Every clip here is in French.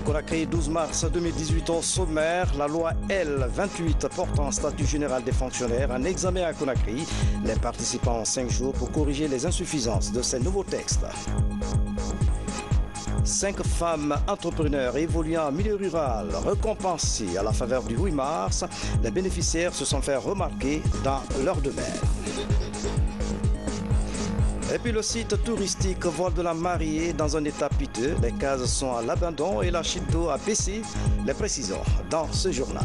Conakry, 12 mars 2018 au sommaire, la loi L28 portant statut général des fonctionnaires, un examen à Conakry. Les participants ont 5 jours pour corriger les insuffisances de ces nouveaux textes. 5 femmes entrepreneurs évoluant en milieu rural récompensées à la faveur du 8 mars. Les bénéficiaires se sont fait remarquer dans leur domaine. Et puis le site touristique Vol de la Mariée dans un état piteux. Les cases sont à l'abandon et la chute d'eau a baissé. Les précisions dans ce journal.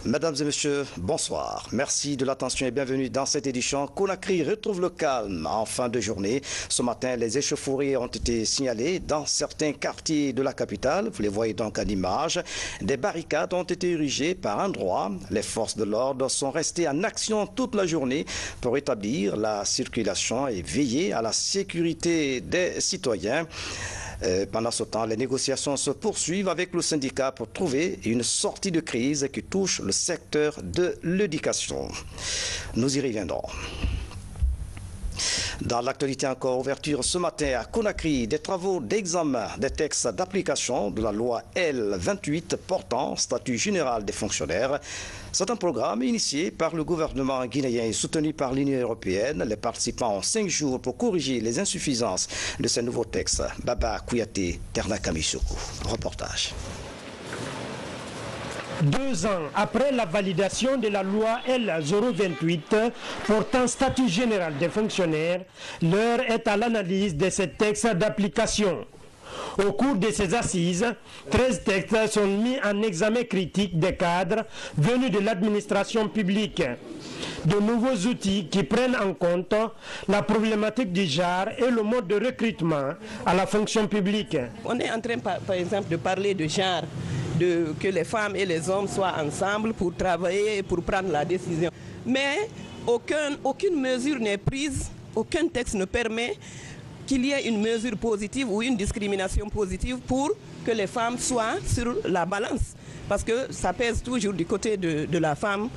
Mesdames et messieurs, bonsoir. Merci de l'attention et bienvenue dans cette édition. Conakry retrouve le calme en fin de journée. Ce matin, les échauffourées ont été signalées dans certains quartiers de la capitale. Vous les voyez donc à l'image. Des barricades ont été érigées par endroits. Les forces de l'ordre sont restées en action toute la journée pour établir la circulation et veiller à la sécurité des citoyens. Pendant ce temps, les négociations se poursuivent avec le syndicat pour trouver une sortie de crise qui touche le secteur de l'éducation. Nous y reviendrons. Dans l'actualité encore, ouverture ce matin à Conakry des travaux d'examen des textes d'application de la loi L28 portant statut général des fonctionnaires. C'est un programme initié par le gouvernement guinéen et soutenu par l'Union européenne. Les participants ont 5 jours pour corriger les insuffisances de ces nouveaux textes. Baba Kouyaté, Terna Kamisoko. Reportage. 2 ans après la validation de la loi L028 portant statut général des fonctionnaires, l'heure est à l'analyse de ces textes d'application. Au cours de ces assises, 13 textes sont mis en examen critique des cadres venus de l'administration publique. De nouveaux outils qui prennent en compte la problématique du genre et le mode de recrutement à la fonction publique. On est en train, par exemple, de parler de genre, que les femmes et les hommes soient ensemble pour travailler et pour prendre la décision. Mais aucune mesure n'est prise, aucun texte ne permet qu'il y ait une mesure positive ou une discrimination positive pour que les femmes soient sur la balance. Parce que ça pèse toujours du côté de la femme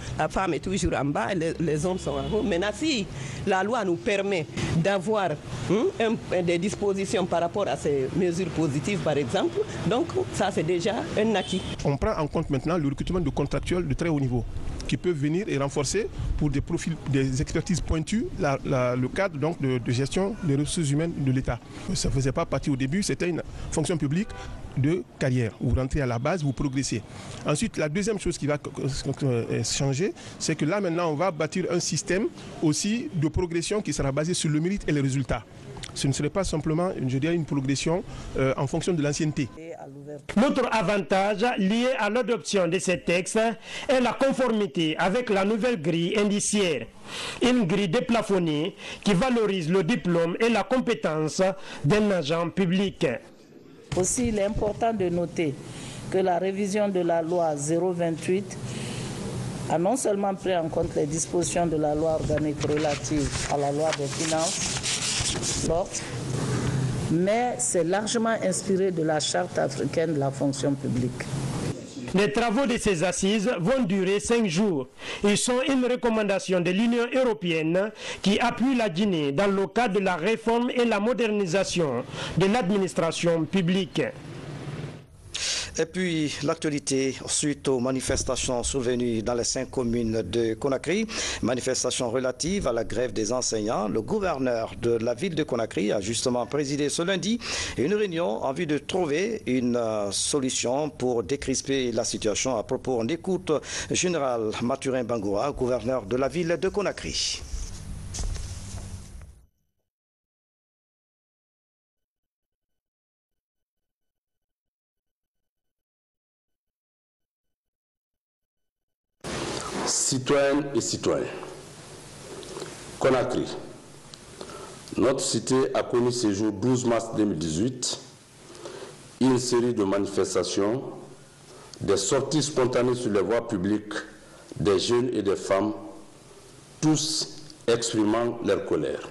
est toujours en bas et les hommes sont en haut. Maintenant, si la loi nous permet d'avoir des dispositions par rapport à ces mesures positives, par exemple, donc ça c'est déjà un acquis. On prend en compte maintenant le recrutement de contractuels de très haut niveau qui peuvent venir et renforcer pour des profils, des expertises pointues, le cadre donc, de gestion des ressources humaines de l'État. Ça ne faisait pas partie au début, c'était une fonction publique de carrière. Vous rentrez à la base, vous progressez. Ensuite, la deuxième chose qui va changer, c'est que là maintenant, on va bâtir un système aussi de progression qui sera basé sur le mérite et les résultats. Ce ne serait pas simplement, je dirais, une progression en fonction de l'ancienneté. L'autre avantage lié à l'adoption de ces textes est la conformité avec la nouvelle grille indiciaire. Une grille déplafonnée qui valorise le diplôme et la compétence d'un agent public. Aussi, il est important de noter que la révision de la loi 028 a non seulement pris en compte les dispositions de la loi organique relative à la loi des finances, mais c'est largement inspiré de la charte africaine de la fonction publique. Les travaux de ces assises vont durer 5 jours. Ils sont une recommandation de l'Union européenne qui appuie la Guinée dans le cadre de la réforme et la modernisation de l'administration publique. Et puis l'actualité suite aux manifestations survenues dans les 5 communes de Conakry, manifestations relatives à la grève des enseignants. Le gouverneur de la ville de Conakry a justement présidé ce lundi une réunion en vue de trouver une solution pour décrisper la situation. À propos, on écoute Général Mathurin Bangoura, gouverneur de la ville de Conakry. Citoyennes et citoyens, Conakry, notre cité a connu ce jour 12 mars 2018 une série de manifestations, des sorties spontanées sur les voies publiques des jeunes et des femmes, tous exprimant leur colère.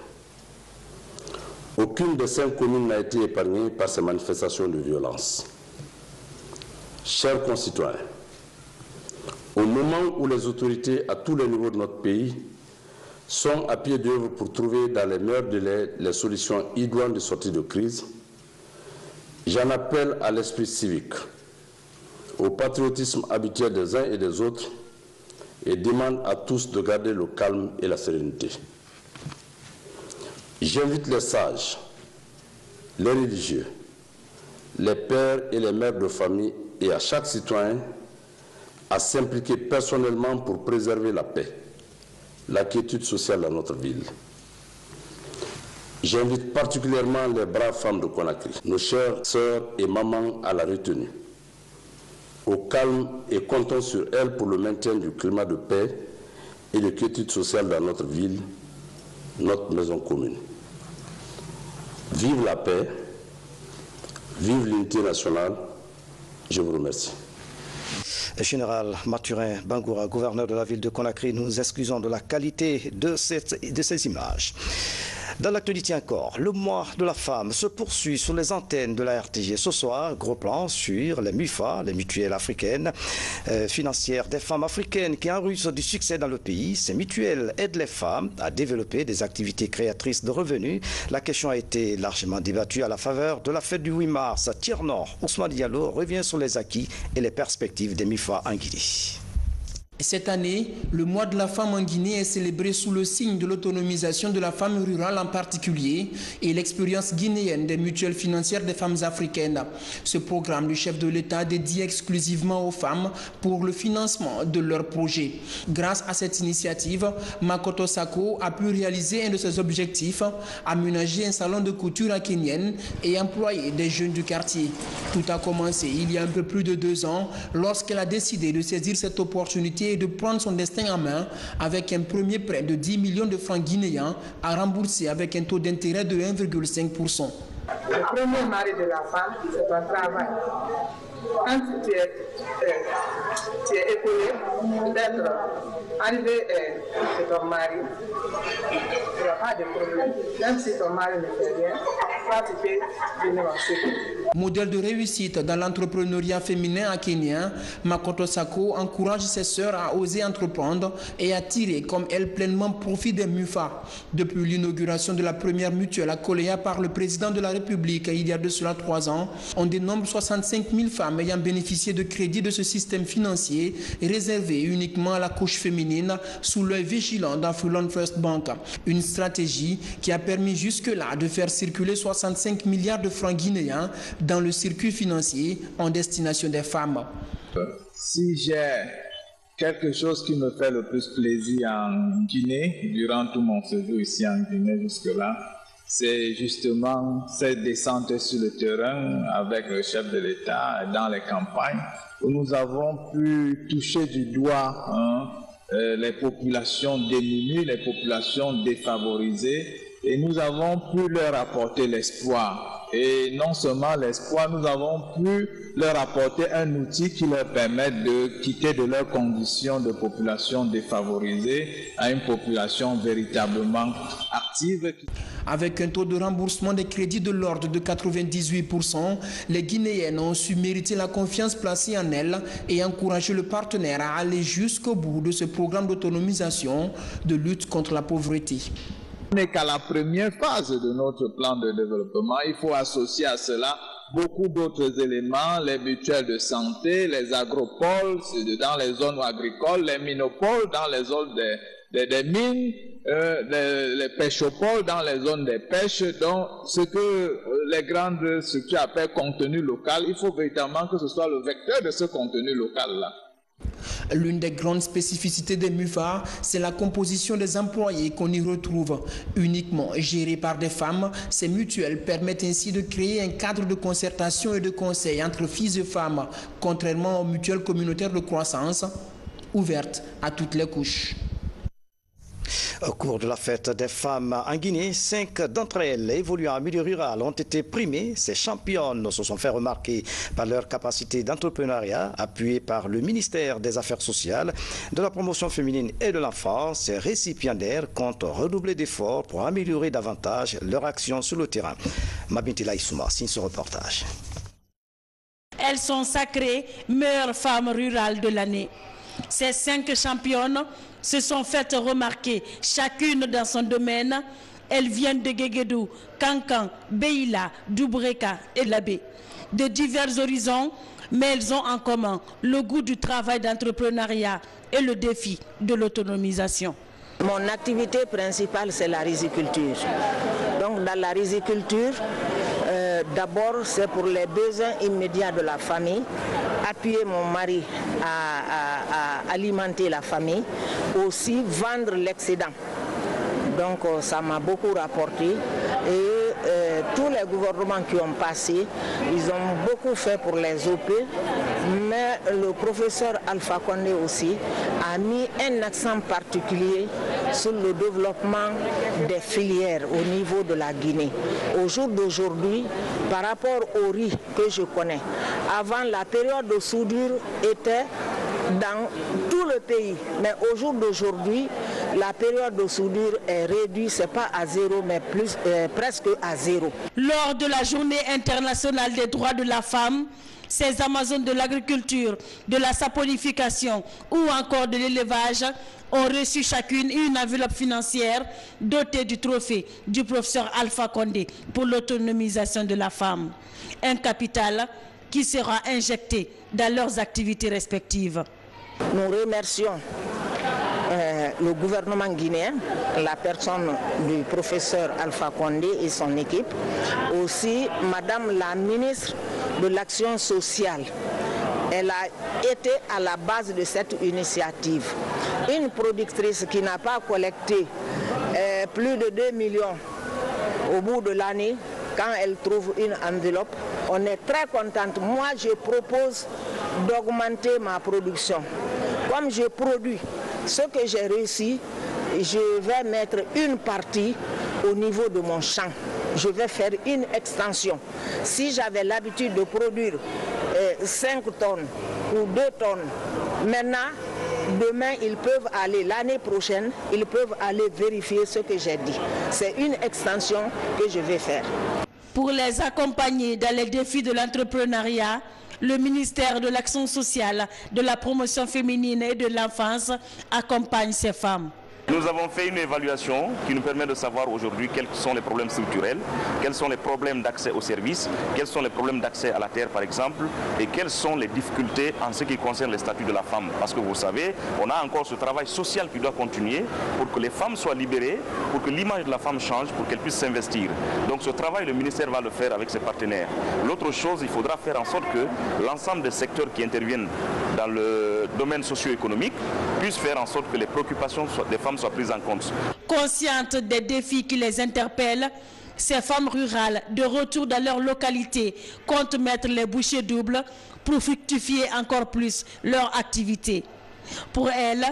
Aucune des 5 communes n'a été épargnée par ces manifestations de violence. Chers concitoyens, au moment où les autorités à tous les niveaux de notre pays sont à pied d'œuvre pour trouver dans les meilleurs délais les solutions idoines de sortie de crise. J'en appelle à l'esprit civique, au patriotisme habituel des uns et des autres et demande à tous de garder le calme et la sérénité. J'invite les sages, les religieux, les pères et les mères de famille et à chaque citoyen à s'impliquer personnellement pour préserver la paix, la quiétude sociale dans notre ville. J'invite particulièrement les braves femmes de Conakry, nos chères sœurs et mamans à la retenue, au calme et comptons sur elles pour le maintien du climat de paix et de quiétude sociale dans notre ville, notre maison commune. Vive la paix, vive l'unité nationale. Je vous remercie. Général Mathurin Bangoura, gouverneur de la ville de Conakry, nous excusons de la qualité de ces images. Dans l'actualité encore, le mois de la femme se poursuit sur les antennes de la RTG. Ce soir, gros plan sur les MUFA, les mutuelles africaines financières des femmes africaines qui enregistrent du succès dans le pays. Ces mutuelles aident les femmes à développer des activités créatrices de revenus. La question a été largement débattue à la faveur de la fête du 8 mars. Tierno Ousmane Diallo revient sur les acquis et les perspectives des MUFA en Guinée. Cette année, le mois de la femme en Guinée est célébré sous le signe de l'autonomisation de la femme rurale en particulier et l'expérience guinéenne des mutuelles financières des femmes africaines. Ce programme du chef de l'État dédié exclusivement aux femmes pour le financement de leurs projets. Grâce à cette initiative, Makoto Sako a pu réaliser un de ses objectifs, aménager un salon de couture à Kenyenne et employer des jeunes du quartier. Tout a commencé il y a un peu plus de 2 ans lorsqu'elle a décidé de saisir cette opportunité et de prendre son destin en main avec un premier prêt de 10 millions de francs guinéens à rembourser avec un taux d'intérêt de 1,5%. Le premier mari de la femme, c'est un travail. Quand tu es épaulé, peut-être arrivé chez ton mari, il n'y a pas de problème. Même si ton mari ne fait rien, toi tu peux venir en secours. Modèle de réussite dans l'entrepreneuriat féminin à Kenya, Makoto Sako encourage ses sœurs à oser entreprendre et à tirer comme elle pleinement profit des MUFA. Depuis l'inauguration de la première mutuelle à Koléa par le président de la République il y a de cela 3 ans, on dénombre 65 000 femmes ayant bénéficié de crédits de ce système financier réservé uniquement à la couche féminine sous l'œil vigilant d'Afriland First Bank. Une stratégie qui a permis jusque-là de faire circuler 65 milliards de francs guinéens dans le circuit financier en destination des femmes. Si j'ai quelque chose qui me fait le plus plaisir en Guinée, durant tout mon séjour ici en Guinée jusque-là, c'est justement cette descente sur le terrain avec le chef de l'État dans les campagnes où nous avons pu toucher du doigt les populations démunies, les populations défavorisées, et nous avons pu leur apporter l'espoir. Et non seulement l'espoir, nous avons pu leur apporter un outil qui leur permette de quitter de leurs conditions de population défavorisée à une population véritablement active. Avec un taux de remboursement des crédits de l'ordre de 98%, les Guinéennes ont su mériter la confiance placée en elles et encourager le partenaire à aller jusqu'au bout de ce programme d'autonomisation de lutte contre la pauvreté. On n'est qu'à la première phase de notre plan de développement. Il faut associer à cela beaucoup d'autres éléments, les mutuelles de santé, les agropoles dans les zones agricoles, les minopoles dans les zones des mines, les pêchopoles dans les zones des pêches. Donc, ce que les grandes structures appellent contenu local, il faut véritablement que ce soit le vecteur de ce contenu local-là. L'une des grandes spécificités des MUFA, c'est la composition des employés qu'on y retrouve. Uniquement gérés par des femmes, ces mutuelles permettent ainsi de créer un cadre de concertation et de conseil entre filles et femmes, contrairement aux mutuelles communautaires de croissance, ouvertes à toutes les couches. Au cours de la fête des femmes en Guinée, 5 d'entre elles évoluant en milieu rural ont été primées. Ces championnes se sont fait remarquer par leur capacité d'entrepreneuriat, appuyée par le ministère des Affaires sociales, de la promotion féminine et de l'enfance. Ces récipiendaires comptent redoubler d'efforts pour améliorer davantage leur action sur le terrain. Mabintila Issouma signe ce reportage. Elles sont sacrées meilleures femmes rurales de l'année. Ces 5 championnes se sont faites remarquer, chacune dans son domaine. Elles viennent de Guéguédou, Kankan, Beila, Doubreka et Labé. De divers horizons, mais elles ont en commun le goût du travail d'entrepreneuriat et le défi de l'autonomisation. Mon activité principale, c'est la riziculture. Donc dans la riziculture, d'abord c'est pour les besoins immédiats de la famille, appuyer mon mari à alimenter la famille, aussi vendre l'excédent. Donc ça m'a beaucoup rapporté et tous les gouvernements qui ont passé, ils ont beaucoup fait pour les OP, mais le professeur Alpha Condé aussi a mis un accent particulier sur le développement des filières au niveau de la Guinée. Au jour d'aujourd'hui, par rapport au riz que je connais, avant la période de soudure était dans tout le pays, mais au jour d'aujourd'hui, la période de soudure est réduite, ce n'est pas à zéro, mais presque à zéro. Lors de la Journée internationale des droits de la femme, ces Amazones de l'agriculture, de la saponification ou encore de l'élevage ont reçu chacune une enveloppe financière dotée du trophée du professeur Alpha Condé pour l'autonomisation de la femme. Un capital qui sera injecté dans leurs activités respectives. Nous remercions le gouvernement guinéen, la personne du professeur Alpha Condé et son équipe, aussi Madame la ministre de l'Action sociale. Elle a été à la base de cette initiative. Une productrice qui n'a pas collecté plus de 2 millions au bout de l'année, quand elle trouve une enveloppe, on est très contente. Moi, je propose d'augmenter ma production. Comme je produis ce que j'ai réussi, je vais mettre une partie au niveau de mon champ. Je vais faire une extension. Si j'avais l'habitude de produire 5 tonnes ou 2 tonnes, maintenant, demain, ils peuvent aller, l'année prochaine, ils peuvent aller vérifier ce que j'ai dit. C'est une extension que je vais faire. Pour les accompagner dans les défis de l'entrepreneuriat, le ministère de l'Action sociale, de la promotion féminine et de l'enfance accompagne ces femmes. Nous avons fait une évaluation qui nous permet de savoir aujourd'hui quels sont les problèmes structurels, quels sont les problèmes d'accès aux services, quels sont les problèmes d'accès à la terre par exemple, et quelles sont les difficultés en ce qui concerne le statut de la femme. Parce que vous savez, on a encore ce travail social qui doit continuer pour que les femmes soient libérées, pour que l'image de la femme change, pour qu'elle puisse s'investir. Donc ce travail, le ministère va le faire avec ses partenaires. L'autre chose, il faudra faire en sorte que l'ensemble des secteurs qui interviennent dans le domaine socio-économique puissent faire en sorte que les préoccupations des femmes soient prises en compte. Conscientes des défis qui les interpellent, ces femmes rurales, de retour dans leur localité, comptent mettre les bouchées doubles pour fructifier encore plus leur activité. Pour elles,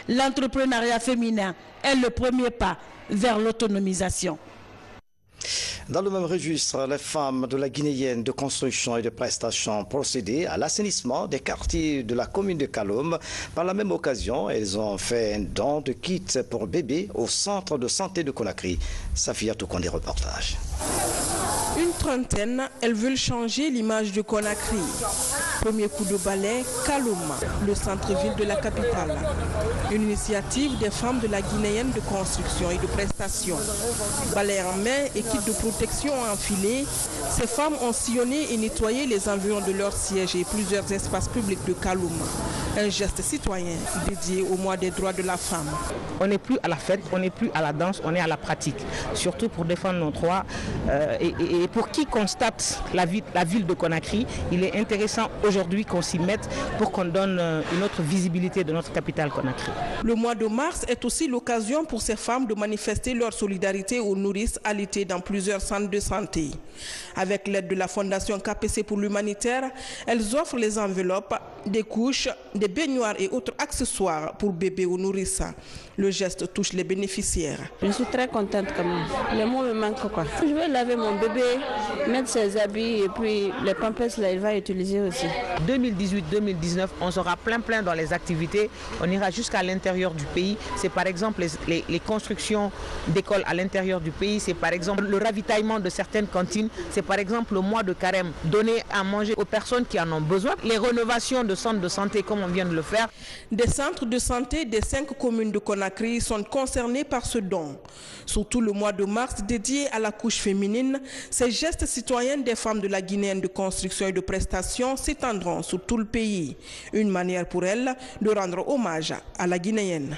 l'entrepreneuriat féminin est le premier pas vers l'autonomisation. Dans le même registre, les femmes de la Guinéenne de construction et de prestation ont procédé à l'assainissement des quartiers de la commune de Kaloum. Par la même occasion, elles ont fait un don de kits pour bébés au centre de santé de Conakry. Safia Toukondi, reportage. Une trentaine, elles veulent changer l'image de Conakry. Premier coup de balai, Kaloum, le centre-ville de la capitale. Une initiative des femmes de la Guinéenne de construction et de prestation. Balai en main et kit de protection enfilé, ces femmes ont sillonné et nettoyé les environs de leur siège et plusieurs espaces publics de Kaloum. Un geste citoyen dédié au mois des droits de la femme. On n'est plus à la fête, on n'est plus à la danse, on est à la pratique. Surtout pour défendre nos droits et pour qui constate la ville de Conakry, il est intéressant aujourd'hui qu'on s'y mette pour qu'on donne une autre visibilité de notre capitale Conakry. Le mois de mars est aussi l'occasion pour ces femmes de manifester leur solidarité aux nourrices alitées dans plusieurs centres de santé. Avec l'aide de la Fondation KPC pour l'humanitaire, elles offrent les enveloppes, des couches, des baignoires et autres accessoires pour bébés ou nourrices. Le geste touche les bénéficiaires. Je suis très contente quand même. Les mots me manquent quoi. Je vais laver mon bébé, mettre ses habits et puis les pampers là, il va utiliser aussi. 2018-2019, on sera plein dans les activités. On ira jusqu'à l'intérieur du pays. C'est par exemple les constructions d'écoles à l'intérieur du pays. C'est par exemple le ravitaillement de certaines cantines. C'est par exemple le mois de carême, donner à manger aux personnes qui en ont besoin. Les rénovations de centres de santé comme on vient de le faire. Des centres de santé des 5 communes de Conakry sont concernés par ce don. Surtout le mois de mars dédié à la couche féminine, ces gestes citoyens des femmes de la Guinéenne de construction et de prestations s'étendront sur tout le pays. Une manière pour elles de rendre hommage à la Guinéenne.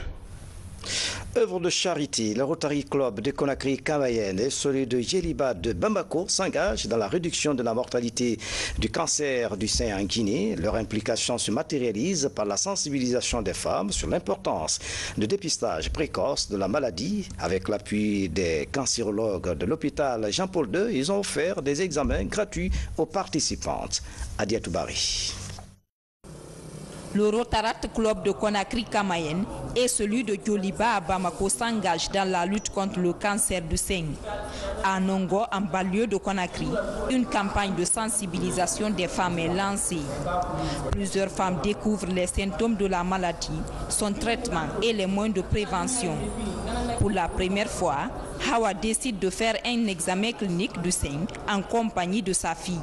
Œuvre de charité, le Rotary Club de Conakry-Camayen et celui de Djeliba de Bamako s'engagent dans la réduction de la mortalité du cancer du sein en Guinée. Leur implication se matérialise par la sensibilisation des femmes sur l'importance du dépistage précoce de la maladie. Avec l'appui des cancérologues de l'hôpital Jean-Paul II, ils ont offert des examens gratuits aux participantes. Adia Toubari. Le Rotaract Club de Conakry-Camayen et celui de Djoliba à Bamako s'engagent dans la lutte contre le cancer du sein. À Nongo, en banlieue de Conakry, une campagne de sensibilisation des femmes est lancée. Plusieurs femmes découvrent les symptômes de la maladie, son traitement et les moyens de prévention. Pour la première fois, Hawa décide de faire un examen clinique du sein en compagnie de sa fille.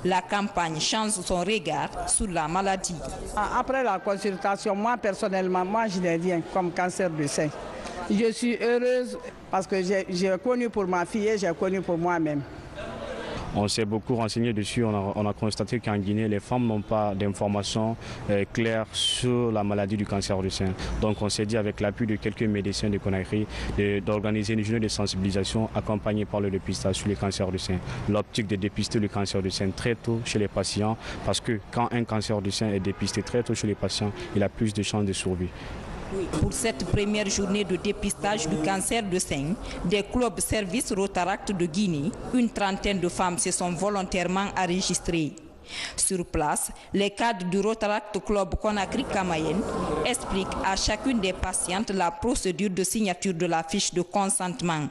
La campagne change son regard sur la maladie. Après la consultation, moi personnellement, je n'ai rien comme cancer du sein. Je suis heureuse parce que j'ai connu pour ma fille et j'ai connu pour moi-même. On s'est beaucoup renseigné dessus, on a constaté qu'en Guinée, les femmes n'ont pas d'informations claires sur la maladie du cancer du sein. Donc on s'est dit avec l'appui de quelques médecins de Conakry d'organiser une journée de sensibilisation accompagnée par le dépistage sur le cancer du sein. L'optique de dépister le cancer du sein très tôt chez les patients, parce que quand un cancer du sein est dépisté très tôt chez les patients, il a plus de chances de survie. Pour cette première journée de dépistage du cancer du sein, des clubs services Rotaract de Guinée, une trentaine de femmes se sont volontairement enregistrées. Sur place, les cadres du Rotaract Club Conakry-Camayen expliquent à chacune des patientes la procédure de signature de la fiche de consentement.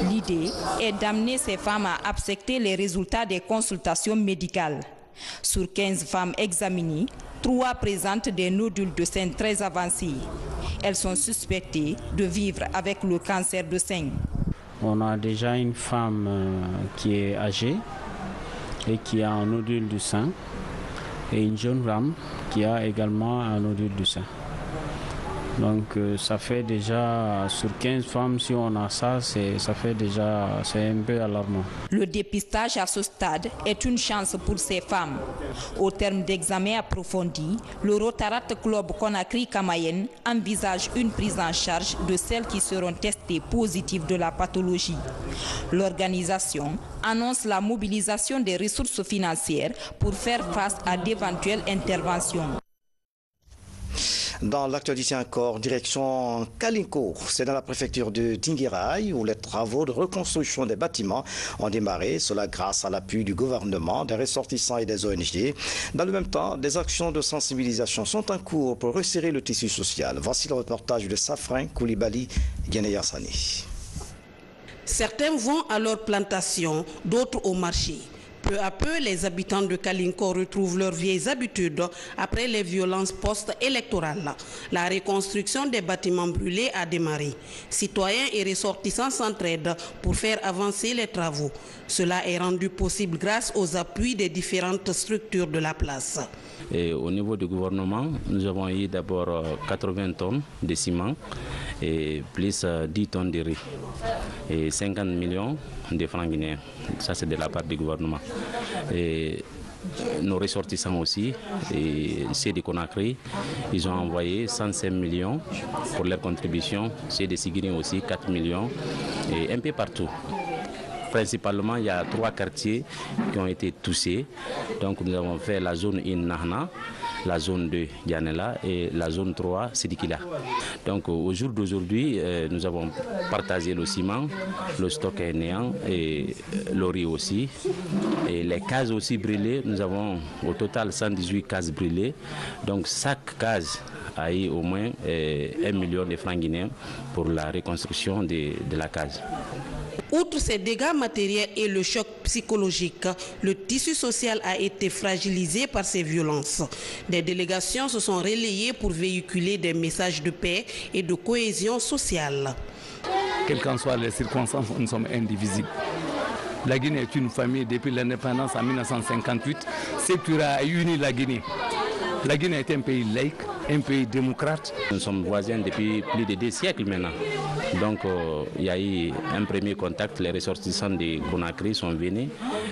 L'idée est d'amener ces femmes à accepter les résultats des consultations médicales. Sur 15 femmes examinées, 3 présentent des nodules de sein très avancés. Elles sont suspectées de vivre avec le cancer du sein. On a déjà une femme qui est âgée et qui a un nodule du sein, et une jeune femme qui a également un nodule du sein. Donc ça fait déjà, sur 15 femmes, si on a ça, c'est un peu alarmant. Le dépistage à ce stade est une chance pour ces femmes. Au terme d'examens approfondis, le Rotaract Club Conakry-Camayen envisage une prise en charge de celles qui seront testées positives de la pathologie. L'organisation annonce la mobilisation des ressources financières pour faire face à d'éventuelles interventions. Dans l'actualité encore, direction Kalinko, c'est dans la préfecture de Dinguiraï où les travaux de reconstruction des bâtiments ont démarré, cela grâce à l'appui du gouvernement, des ressortissants et des ONG. Dans le même temps, des actions de sensibilisation sont en cours pour resserrer le tissu social. Voici le reportage de Safrin Koulibaly, Guinea Sani. Certains vont à leur plantation, d'autres au marché. Peu à peu, les habitants de Kalinko retrouvent leurs vieilles habitudes après les violences post-électorales. La reconstruction des bâtiments brûlés a démarré. Citoyens et ressortissants s'entraident pour faire avancer les travaux. Cela est rendu possible grâce aux appuis des différentes structures de la place. Et au niveau du gouvernement, nous avons eu d'abord 80 tonnes de ciment et plus 10 tonnes de riz et 50 millions de francs guinéens. Ça, c'est de la part du gouvernement. Et nos ressortissants aussi, et ceux de Conakry, ils ont envoyé 105 millions pour leur contribution. Ceux de Sigiri aussi, 4 millions, et un peu partout. Principalement, il y a 3 quartiers qui ont été touchés. Donc nous avons fait la zone 1 Nahna, la zone 2 Dianela et la zone 3 Sidikila. Donc au jour d'aujourd'hui, nous avons partagé le ciment, le stock est néant et le riz aussi. Et les cases aussi brûlées, nous avons au total 118 cases brûlées. Donc chaque case a eu au moins 1 million de francs guinéens pour la reconstruction de la case. Outre ces dégâts matériels et le choc psychologique, le tissu social a été fragilisé par ces violences. Des délégations se sont relayées pour véhiculer des messages de paix et de cohésion sociale. Quelles qu'en soient les circonstances, nous sommes indivisibles. La Guinée est une famille depuis l'indépendance en 1958. C'est qui a uni la Guinée. La Guinée est un pays laïque, un pays démocrate. Nous sommes voisins depuis plus de 2 siècles maintenant. Donc il y a eu un premier contact, les ressortissants de Conakry sont venus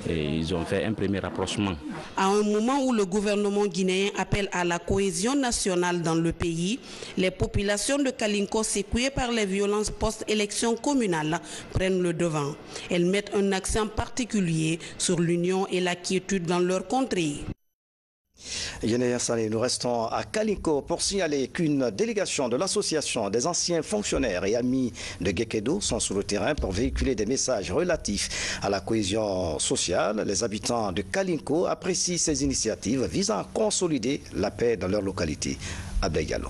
et ils ont fait un premier rapprochement. À un moment où le gouvernement guinéen appelle à la cohésion nationale dans le pays, les populations de Kalinko secouées par les violences post-élection communale prennent le devant. Elles mettent un accent particulier sur l'union et la quiétude dans leur contrée. Nous restons à Kalinko pour signaler qu'une délégation de l'association des anciens fonctionnaires et amis de Gekedo sont sur le terrain pour véhiculer des messages relatifs à la cohésion sociale. Les habitants de Kalinko apprécient ces initiatives visant à consolider la paix dans leur localité. Abdel Gallo.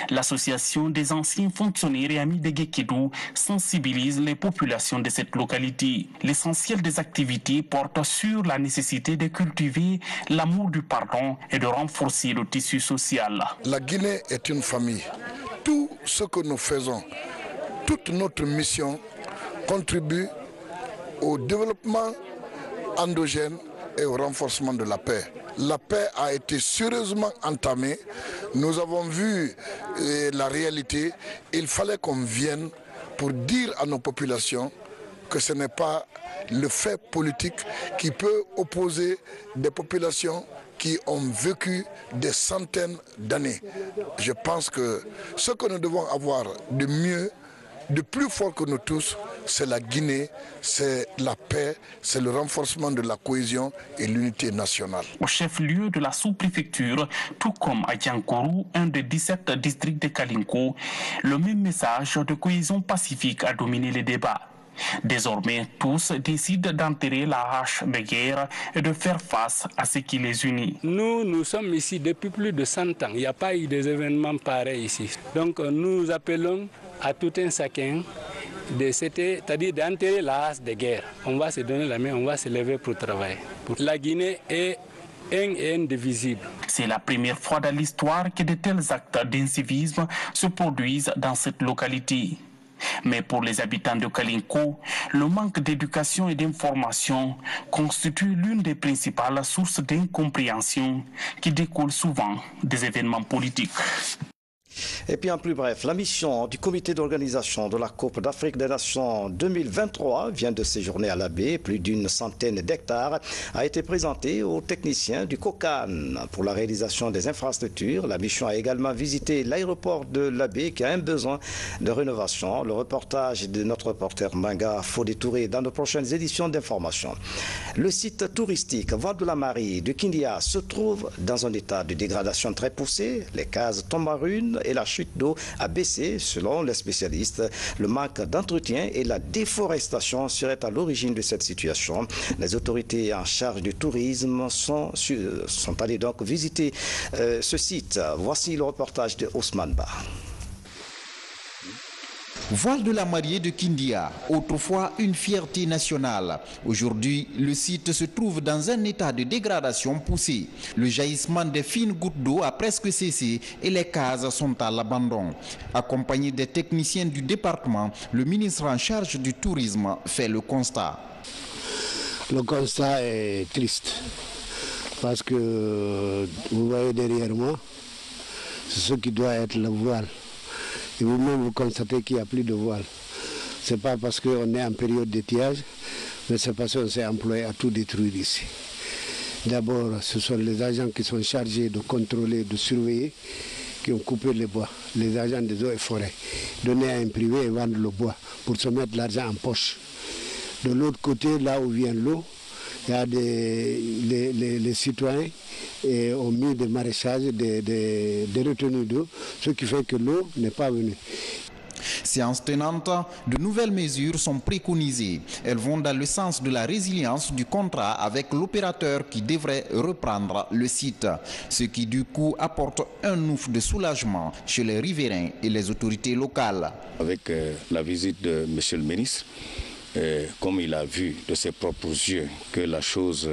L'association des anciens fonctionnaires et amis de Gekedo sensibilise les populations de cette localité. L'essentiel des activités porte sur la nécessité de cultiver l'amour du pardon et de renforcer le tissu social. La Guinée est une famille. Tout ce que nous faisons, toute notre mission contribue au développement endogène et au renforcement de la paix. La paix a été sérieusement entamée. Nous avons vu la réalité. Il fallait qu'on vienne pour dire à nos populations que ce n'est pas le fait politique qui peut opposer des populations qui ont vécu des centaines d'années. Je pense que ce que nous devons avoir de mieux, de plus fort que nous tous, c'est la Guinée, c'est la paix, c'est le renforcement de la cohésion et l'unité nationale. Au chef-lieu de la sous-préfecture, tout comme à Diankourou, un des 17 districts de Kalinko, le même message de cohésion pacifique a dominé les débats. Désormais, tous décident d'enterrer la hache de guerre et de faire face à ce qui les unit. Nous sommes ici depuis plus de 100 ans. Il n'y a pas eu des événements pareils ici. Donc nous appelons à tout un chacun c'est-à-dire d'enterrer la hache de guerre. On va se donner la main, on va se lever pour travailler. La Guinée est un et indivisible. C'est la première fois dans l'histoire que de tels actes d'incivisme se produisent dans cette localité. Mais pour les habitants de Kalinko, le manque d'éducation et d'information constitue l'une des principales sources d'incompréhension qui découlent souvent des événements politiques. Et puis en plus bref, la mission du comité d'organisation de la Coupe d'Afrique des Nations 2023 vient de séjourner à la baie. Plus d'une centaine d'hectares a été présentée aux techniciens du COCAN pour la réalisation des infrastructures. La mission a également visité l'aéroport de la baie qui a un besoin de rénovation. Le reportage de notre reporter Manga Fodé Touré dans nos prochaines éditions d'information. Le site touristique Val de la Marie de Kindia se trouve dans un état de dégradation très poussé. Les cases tombent en ruine et la chute d'eau a baissé selon les spécialistes. Le manque d'entretien et la déforestation seraient à l'origine de cette situation. Les autorités en charge du tourisme sont allées donc visiter ce site. Voici le reportage de Ousmane Ba. Val de la Marie de Kindia, autrefois une fierté nationale. Aujourd'hui, le site se trouve dans un état de dégradation poussée. Le jaillissement des fines gouttes d'eau a presque cessé et les cases sont à l'abandon. Accompagné des techniciens du département, le ministre en charge du tourisme fait le constat. Le constat est triste parce que vous voyez derrière moi, c'est ce qui doit être le voile. Et vous-même, vous constatez qu'il n'y a plus de voile. Ce n'est pas parce qu'on est en période d'étiage, mais c'est parce qu'on s'est employé à tout détruire ici. D'abord, ce sont les agents qui sont chargés de contrôler, de surveiller, qui ont coupé les bois, les agents des eaux et forêts, donner à un privé et vendre le bois pour se mettre l'argent en poche. De l'autre côté, là où vient l'eau, il y a les citoyens et ont mis des maraîchages, des retenues d'eau, ce qui fait que l'eau n'est pas venue. Séance tenante, de nouvelles mesures sont préconisées. Elles vont dans le sens de la résilience du contrat avec l'opérateur qui devrait reprendre le site, ce qui du coup apporte un ouf de soulagement chez les riverains et les autorités locales. Avec la visite de M. le ministre, comme il a vu de ses propres yeux que la chose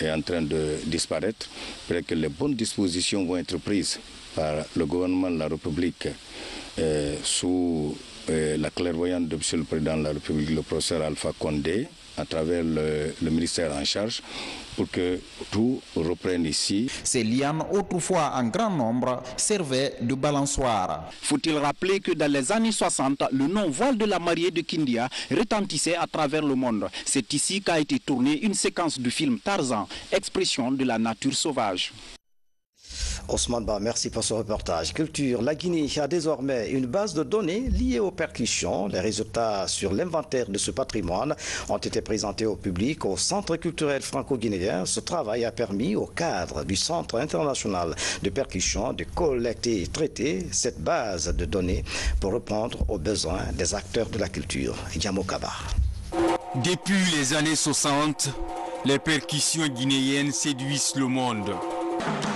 est en train de disparaître, peut-être que les bonnes dispositions vont être prises par le gouvernement de la République sous la clairvoyance de M. le Président de la République, le professeur Alpha Condé, à travers le ministère en charge, pour que tout reprenne ici. Ces lianes, autrefois en grand nombre, servaient de balançoire. Faut-il rappeler que dans les années 60, le nom voile de la mariée de Kindia retentissait à travers le monde. C'est ici qu'a été tournée une séquence du film Tarzan, expression de la nature sauvage. Ousmane Ba, merci pour ce reportage. Culture, la Guinée a désormais une base de données liée aux percussions. Les résultats sur l'inventaire de ce patrimoine ont été présentés au public au Centre culturel franco-guinéen. Ce travail a permis au cadre du Centre international de percussion de collecter et traiter cette base de données pour répondre aux besoins des acteurs de la culture. Yamokaba. Depuis les années 60, les percussions guinéennes séduisent le monde.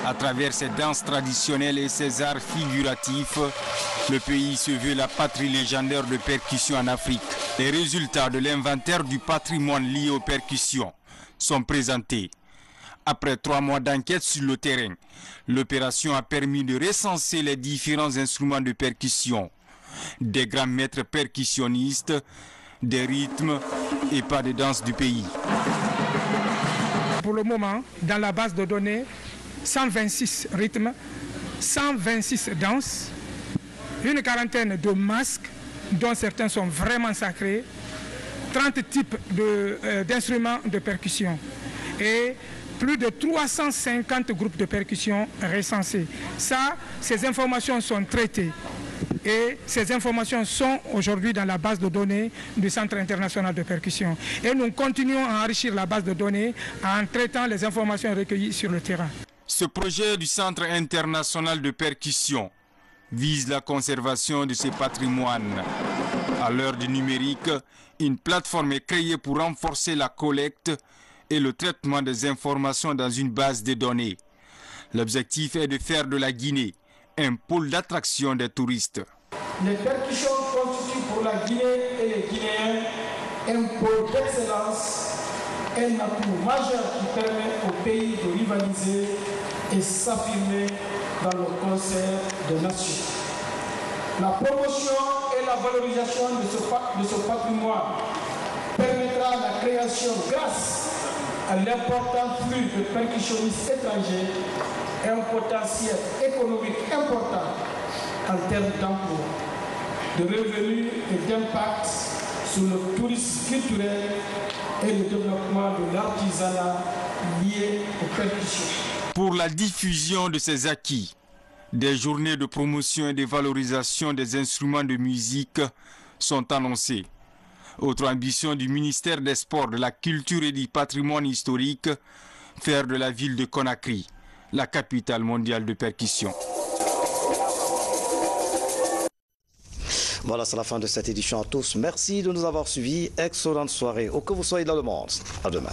À travers ses danses traditionnelles et ses arts figuratifs, le pays se veut la patrie légendaire de percussion en Afrique. Les résultats de l'inventaire du patrimoine lié aux percussions sont présentés. Après 3 mois d'enquête sur le terrain, l'opération a permis de recenser les différents instruments de percussion, des grands maîtres percussionnistes, des rythmes et pas de danse du pays. Pour le moment, dans la base de données, 126 rythmes, 126 danses, une quarantaine de masques, dont certains sont vraiment sacrés, 30 types d'instruments de percussion et plus de 350 groupes de percussion recensés. Ces informations sont traitées et ces informations sont aujourd'hui dans la base de données du Centre international de percussion. Et nous continuons à enrichir la base de données en traitant les informations recueillies sur le terrain. Ce projet du Centre international de percussion vise la conservation de ces patrimoines. À l'heure du numérique, une plateforme est créée pour renforcer la collecte et le traitement des informations dans une base de données. L'objectif est de faire de la Guinée un pôle d'attraction des touristes. Les percussions constituent pour la Guinée et les Guinéens un pôle d'excellence, un atout majeur qui permet au pays de rivaliser et s'affirmer dans le concert des nations. La promotion et la valorisation de ce patrimoine permettra la création, grâce à l'important flux de percussionnistes étrangers, un potentiel économique important en termes d'emploi, de revenus et d'impact sur le tourisme culturel et le développement de l'artisanat lié aux percussions. Pour la diffusion de ces acquis, des journées de promotion et de valorisation des instruments de musique sont annoncées. Autre ambition du ministère des Sports, de la Culture et du Patrimoine historique, faire de la ville de Conakry la capitale mondiale de percussion. Voilà, c'est la fin de cette édition à tous. Merci de nous avoir suivis. Excellente soirée. Où que vous soyez dans le monde. À demain.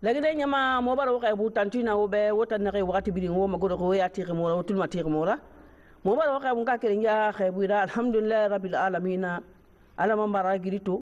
lagi de nyama mo bara waxa bu tantina wo be wotan na wakati bi ngo ma godo ko yati mo la tul mati mo la mo bara waxa bu ka kere nya xebu da alhamdulillah rabbil alamin ala mambara girito